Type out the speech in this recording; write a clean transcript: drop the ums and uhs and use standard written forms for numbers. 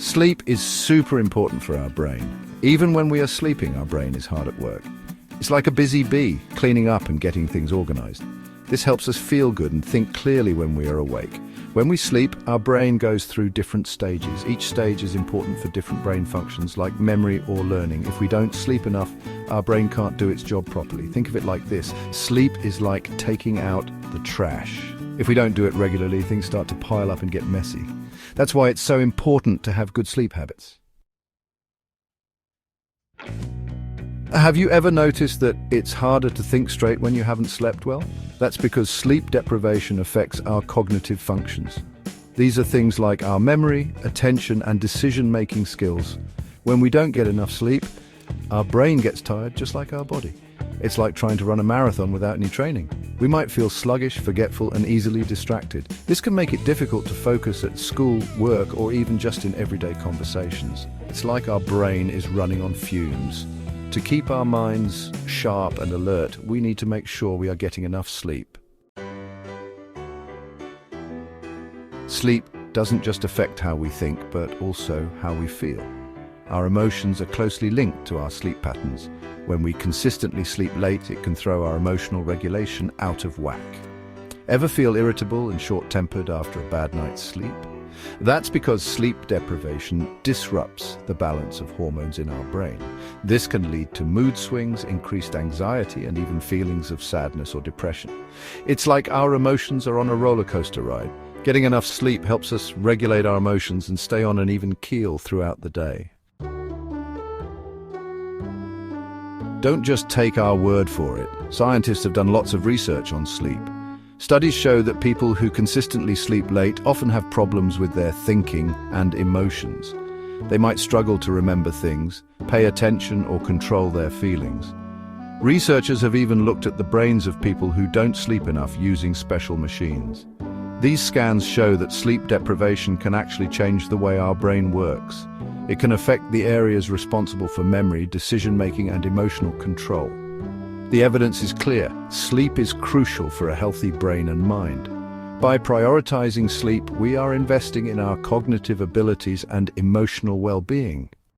Sleep is super important for our brain. Even when we are sleeping, our brain is hard at work. It's like a busy bee, cleaning up and getting things organized. This helps us feel good and think clearly when we are awake. When we sleep, our brain goes through different stages. Each stage is important for different brain functions like memory or learning. If we don't sleep enough, our brain can't do its job properly. Think of it like this. Sleep is like taking out the trash. If we don't do it regularly, things start to pile up and get messy. That's why it's so important to have good sleep habits. Have you ever noticed that it's harder to think straight when you haven't slept well? That's because sleep deprivation affects our cognitive functions. These are things like our memory, attention, and decision-making skills. When we don't get enough sleep, our brain gets tired just like our body. It's like trying to run a marathon without any training. We might feel sluggish, forgetful, and easily distracted. This can make it difficult to focus at school, work, or even just in everyday conversations. It's like our brain is running on fumes. To keep our minds sharp and alert, we need to make sure we are getting enough sleep. Sleep doesn't just affect how we think, but also how we feel. Our emotions are closely linked to our sleep patterns. When we consistently sleep late, it can throw our emotional regulation out of whack. Ever feel irritable and short-tempered after a bad night's sleep? That's because sleep deprivation disrupts the balance of hormones in our brain. This can lead to mood swings, increased anxiety, and even feelings of sadness or depression. It's like our emotions are on a roller coaster ride. Getting enough sleep helps us regulate our emotions and stay on an even keel throughout the day. Don't just take our word for it. Scientists have done lots of research on sleep. Studies show that people who consistently sleep late often have problems with their thinking and emotions. They might struggle to remember things, pay attention, or control their feelings. Researchers have even looked at the brains of people who don't sleep enough using special machines. These scans show that sleep deprivation can actually change the way our brain works. It can affect the areas responsible for memory, decision-making, and emotional control. The evidence is clear. Sleep is crucial for a healthy brain and mind. By prioritizing sleep, we are investing in our cognitive abilities and emotional well-being.